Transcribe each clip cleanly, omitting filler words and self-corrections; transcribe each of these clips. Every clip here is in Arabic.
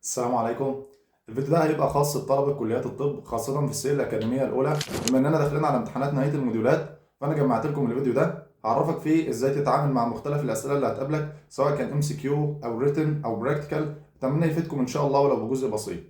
السلام عليكم. الفيديو ده هيبقى خاص بطلبة كليات الطب خاصة في السنة الأكاديمية الأولى. بما إننا داخلين على امتحانات نهاية الموديولات، فأنا جمعت لكم الفيديو ده هعرفك فيه إزاي تتعامل مع مختلف الأسئلة اللي هتقابلك سواء كان MCQ أو written أو practical. أتمنى يفيدكم إن شاء الله ولو بجزء بسيط.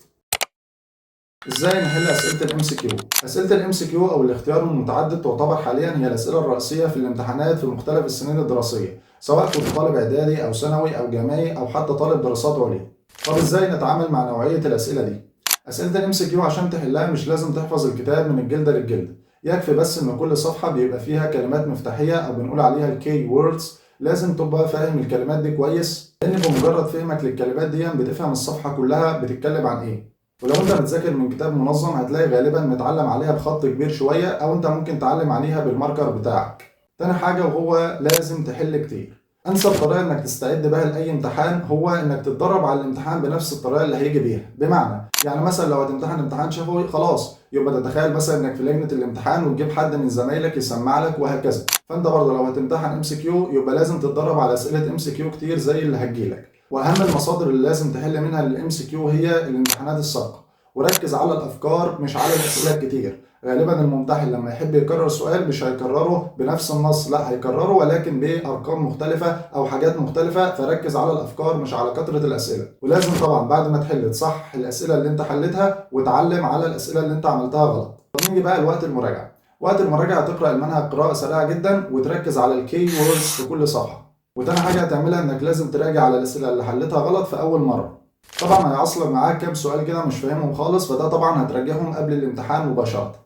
إزاي نحل أسئلة الMCQ؟ أسئلة الMCQ أو الاختيار المتعدد تعتبر حاليا هي الأسئلة الرئيسية في الامتحانات في مختلف السنين الدراسية، سواء كنت طالب إعدادي أو ثانوي أو جامعي أو حتى طالب دراسات عليا. طب ازاي نتعامل مع نوعية الأسئلة دي؟ أسئلة الام سي كيو عشان تحلها مش لازم تحفظ الكتاب من الجلدة للجلدة، يكفي بس إن كل صفحة بيبقى فيها كلمات مفتاحية أو بنقول عليها الكي ووردز، لازم تبقى فاهم الكلمات دي كويس، لأن بمجرد فهمك للكلمات دي بتفهم الصفحة كلها بتتكلم عن إيه. ولو أنت بتذاكر من كتاب منظم هتلاقي غالبا متعلم عليها بخط كبير شوية أو أنت ممكن تعلم عليها بالماركر بتاعك. تاني حاجة وهو لازم تحل كتير. انسب طريقه انك تستعد بها لاي امتحان هو انك تتدرب على الامتحان بنفس الطريقه اللي هيجي بيها. بمعنى يعني مثلا لو هتمتحن امتحان شفوي خلاص يبقى تتخيل مثلا انك في لجنه الامتحان وتجيب حد من زمايلك يسمع لك وهكذا. فانت برضه لو هتمتحن ام سي كيو يبقى لازم تتدرب على اسئله ام سي كيو كتير زي اللي هتجيلك. واهم المصادر اللي لازم تحل منها الام سي كيو هي الامتحانات السابقه، وركز على الافكار مش على الاسئله الكتير. غالبا الممتحن لما يحب يكرر سؤال مش هيكرره بنفس النص، لا هيكرره ولكن بارقام مختلفه او حاجات مختلفه، فركز على الافكار مش على كثره الاسئله. ولازم طبعا بعد ما تحل تصحح الاسئله اللي انت حلتها وتعلم على الاسئله اللي انت عملتها غلط. طب نيجي بقى لوقت المراجعه. وقت المراجعه هتقرا المنهج قراءه سريعه جدا وتركز على الكي ووردز في كل صفحه. وتاني حاجه هتعملها انك لازم تراجع على الاسئله اللي حلتها غلط في اول مره. طبعا هيعصلك معاك كام سؤال كده مش فاهمهم خالص، فده طبعا هتراجعهم قبل الامتحان مباشره.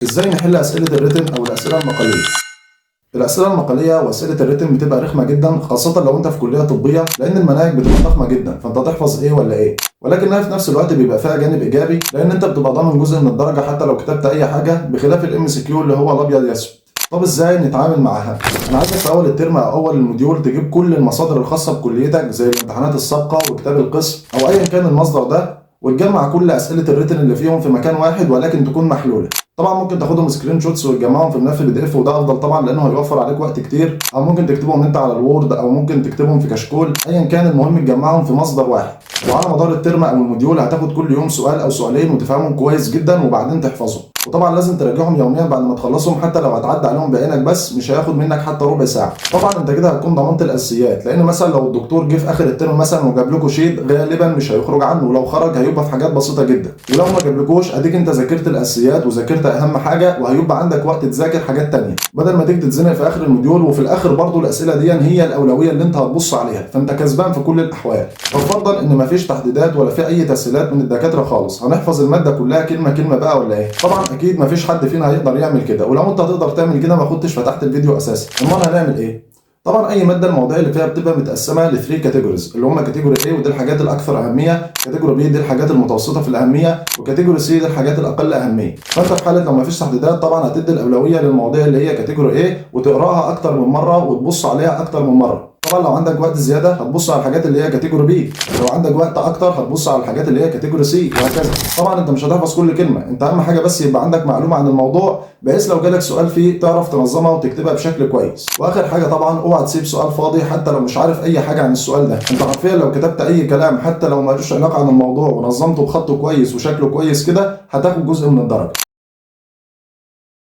ازاي نحل اسئله الريتن او الاسئله المقاليه؟ الاسئله المقاليه واسئله الريتن بتبقى رخمه جدا خاصه لو انت في كليه طبيه، لان المناهج بتبقى ضخمه جدا فانت هتحفظ ايه ولا ايه، ولكنها في نفس الوقت بيبقى فيها جانب ايجابي لان انت بتبقى ضامن جزء من الدرجه حتى لو كتبت اي حاجه، بخلاف الام سي كيو اللي هو الابيض يسود. طب ازاي نتعامل معاها؟ انا عايزك في اول الترم او اول الموديول تجيب كل المصادر الخاصه بكليتك زي الامتحانات السابقه وكتاب القسم او ايا كان المصدر ده، وتجمع كل اسئله الريتن اللي فيهم في مكان واحد ولكن تكون محلوله. طبعا ممكن تاخدهم سكرين شوتس وتجمعهم في الملف البي دي اف، وده افضل طبعا لانه هيوفر عليك وقت كتير، او ممكن تكتبهم انت على الوورد او ممكن تكتبهم في كشكول، ايا كان المهم تجمعهم في مصدر واحد. وعلى مدار الترم او الموديول هتاخد كل يوم سؤال او سؤالين وتفهمهم كويس جدا وبعدين تحفظهم. وطبعا لازم تراجعهم يوميا بعد ما تخلصهم، حتى لو هتعدي عليهم بعينك بس مش هياخد منك حتى ربع ساعه. طبعا انت كده هتكون ضمنت الاساسيات، لان مثلا لو الدكتور جه في اخر الترم مثلا وجاب لكم شيت غالبا مش هيخرج عنه، ولو خرج هيبقى في حاجات بسيطه جدا. ولو ما جابلكوش اديك انت ذاكرت الاساسيات وذاكرت اهم حاجه، وهيبقى عندك وقت تذاكر حاجات تانية بدل ما تيجي تتزنق في اخر الموديول. وفي الاخر برضه الاسئله دي هي الاولويه اللي انت هتبص عليها، فانت كسبان في كل الاحوال. وافضل ان مفيش تحديدات ولا في اي تسهيلات من الدكاتره خالص، هنحفظ الماده كلها كلمه كلمه بقى ولا ايه؟ طبعا اكيد مفيش حد فينا هيقدر يعمل كده، ولو انت هتقدر تعمل كده ما كنتش فتحت الفيديو اساسا. امال هنعمل ايه؟ طبعا اي ماده المواضيع اللي فيها بتبقى متقسمه ل 3 كاتيجوريز، اللي هم كاتيجوري A ودي الحاجات الاكثر اهميه، كاتيجوري B دي الحاجات المتوسطه في الاهميه، وكاتيجوري C دي الحاجات الاقل اهميه. فانت في حاله لو ما فيش تحديدات طبعا هتدي الاولويه للمواضيع اللي هي كاتيجوري A وتقراها اكتر من مره وتبص عليها اكتر من مره. طبعا لو عندك وقت زياده هتبص على الحاجات اللي هي كاتيجوري بي، لو عندك وقت اكتر هتبص على الحاجات اللي هي كاتيجوري سي، وهكذا. طبعا انت مش هتحفظ كل كلمه، انت اهم حاجه بس يبقى عندك معلومه عن الموضوع بحيث لو جالك سؤال فيه تعرف تنظمها وتكتبها بشكل كويس. واخر حاجه طبعا اوعى تسيب سؤال فاضي حتى لو مش عارف اي حاجه عن السؤال ده. انت حرفيا لو كتبت اي كلام حتى لو ملوش علاقه عن الموضوع ونظمته بخطه كويس وشكله كويس كده هتاخد جزء من الدرجه.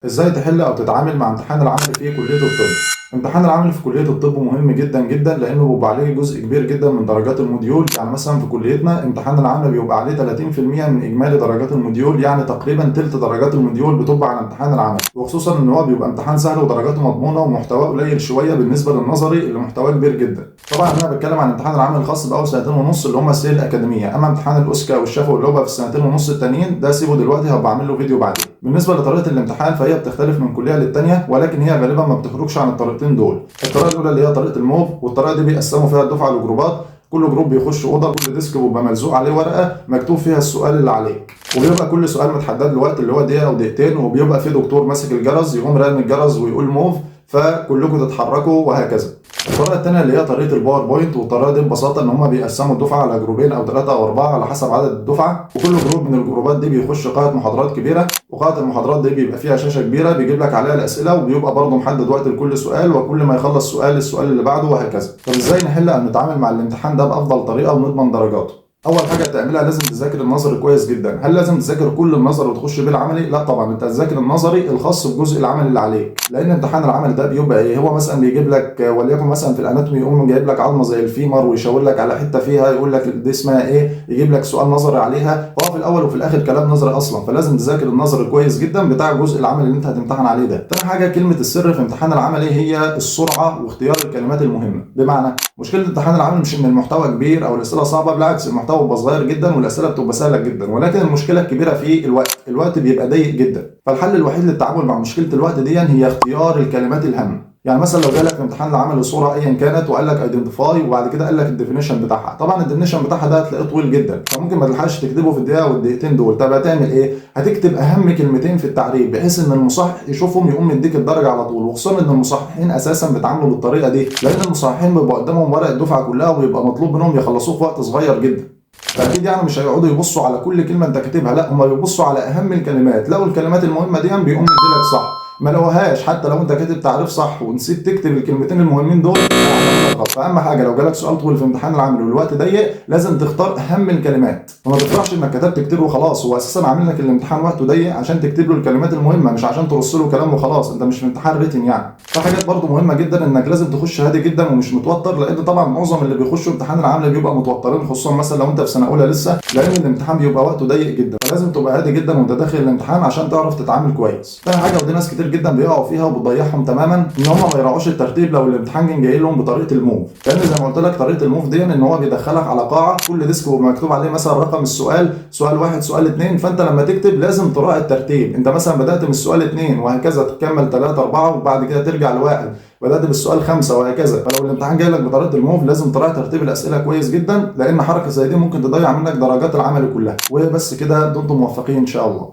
ازاي تحل او تتعامل مع امتحان العملي في كليه الطب؟ امتحان العملي في كليه الطب مهم جدا جدا لانه بيبقى عليه جزء كبير جدا من درجات الموديول. يعني مثلا في كليتنا امتحان العملي بيبقى عليه 30% من اجمالي درجات الموديول، يعني تقريبا تلت درجات الموديول بتبقى على امتحان العملي، وخصوصا ان هو بيبقى امتحان سهل ودرجاته مضمونه ومحتواه قليل شويه بالنسبه للنظري اللي محتواه كبير جدا. طبعا انا بتكلم عن امتحان العملي الخاص باول سنتين ونص اللي هم السنين الاكاديميه، اما امتحان الاوسكا والشفوي اللي هو في السنتين ونص التانيين ده سيبه دلوقتي، هبقى اعمل له فيديو بعدين. بالنسبه لطريقه الامتحان فهي بتختلف من كليه للتانيه، ولكن هي غالبا ما بتخرجش عن الطريقتين دول. الطريقه الاولى اللي هي طريقه الموف، والطريقه دي بيقسموا فيها الدفعه لجروبات، كل جروب بيخش اوضه، كل ديسك بيبقى ملزوق عليه ورقه مكتوب فيها السؤال اللي عليك، وبيبقى كل سؤال متحدد له وقت اللي هو دقيقه او دقيقتين، وبيبقى في دكتور ماسك الجرس يقوم رامي الجرس ويقول موف فكلكم تتحركوا وهكذا. الطريقه الثانيه اللي هي طريقه الباوربوينت، والطريقه دي ببساطه ان هم بيقسموا الدفعه على جروبين او ثلاثه او اربعه على حسب عدد الدفعه، وكل جروب من الجروبات دي بيخش قاعه محاضرات كبيره، وقاعة المحاضرات دي بيبقى فيها شاشة كبيرة بيجيب لك عليها الأسئلة، وبيبقى برضه محدد وقت لكل سؤال، وكل ما يخلص سؤال السؤال اللي بعده وهكذا. طب ازاي نحل او نتعامل مع الامتحان ده بأفضل طريقة ونضمن درجاته؟ اول حاجه تعملها لازم تذاكر النظري كويس جدا. هل لازم تذاكر كل النظري وتخش بيه العملي؟ لا طبعا، انت هتذاكر النظري الخاص بجزء العمل اللي عليك، لان امتحان العمل ده بيبقى ايه، هو مثلا بيجيب لك وليكن مثلا في الاناتومي يقوم جايب لك عظمه زي الفيمر ويشاور لك على حته فيها يقول لك دي اسمها ايه، يجيب لك سؤال نظري عليها، فهو في الاول وفي الاخر كلام نظري اصلا، فلازم تذاكر النظري كويس جدا بتاع جزء العمل اللي انت هتمتحن عليه ده. تاني حاجه كلمه السر في امتحان العملي هي السرعه واختيار الكلمات المهمه. بمعنى مشكله امتحان العمل مش ان المحتوى كبير او الاسئله صعبه، بالعكس المحتوى بيبقى صغير جدا والاسئله بتبقى سهله جدا، ولكن المشكله الكبيره في الوقت بيبقى ضيق جدا. فالحل الوحيد للتعامل مع مشكله الوقت دي هي اختيار الكلمات الهامه. يعني مثلا لو جالك في امتحان العمل صوره ايا كانت وقال لك ايدنتيفاي وبعد كده قال لك الديفينيشن بتاعها، طبعا الديفينيشن بتاعها ده هتلاقيه طويل جدا، فممكن ما تلحقش تكتبه في الدقيقه والدقيقتين دول. طب هتعمل ايه؟ هتكتب اهم كلمتين في التعريف بحيث ان المصحح يشوفهم يقوم يديك الدرجه على طول، وخصوصا ان المصححين اساسا بيتعاملوا بالطريقه دي، لان المصححين بيبقى قدامهم ورق الدفعه كلها وبيبقى مطلوب منهم يخلصوه في وقت صغير جدا. فاكيد يعني مش هيقعدوا يبصوا على كل كلمه انت كاتبها، لا هم بيبصوا على اهم الكلمات، لو الكلمات المهمه دي بيقوم مديلك صح، ما لقوهاش حتى لو انت كاتب تعريف صح ونسيت تكتب الكلمتين المهمين دول هيعملوا غلط. فاهم حاجه، لو جالك سؤال طويل في امتحان العمل والوقت ضيق لازم تختار اهم الكلمات، وما تفرحش انك كتبت كتير وخلاص، هو اساسا عامل لك الامتحان وقته ضيق عشان تكتب له الكلمات المهمه مش عشان ترص له كلام وخلاص، انت مش في امتحان ريتن يعني. في حاجات برضو مهمه جدا انك لازم تخش هادي جدا ومش متوتر، لان طبعا معظم اللي بيخشوا امتحان العمل بيبقى متوترين، خصوصا مثلا لو انت في سنه اولى لسه، لان الامتحان بيبقى وقته ضيق جدا، فلازم تبقى هادي جدا وانت داخل الامتحان عشان تعرف تتعامل كويس. تاني حاجه ودي ناس كتير جدا بيقعوا فيها وبتضيعهم تماما، ان هم ما يراعوش الترتيب لو الامتحان كان جاي لهم بطريقه الموف، لان زي ما قلت لك طريقه الموف دي ان هو بيدخلك على قاعه كل ديسك بيبقى مكتوب عليه مثلا رقم السؤال، سؤال واحد سؤال اتنين، فانت لما تكتب لازم تراعي الترتيب، انت مثلا بدات من السؤال اتنين وهكذا تكمل تلاته اربعه وبعد كده ترجع لواحد، بدات بالسؤال خمسه وهكذا. فلو الامتحان جاي لك بطريقه الموف لازم تراعي ترتيب الاسئله كويس جدا، لان حركه زي دي ممكن تضيع منك درجات العمل كلها. وبس كده، دمتم موفقين ان شاء الله.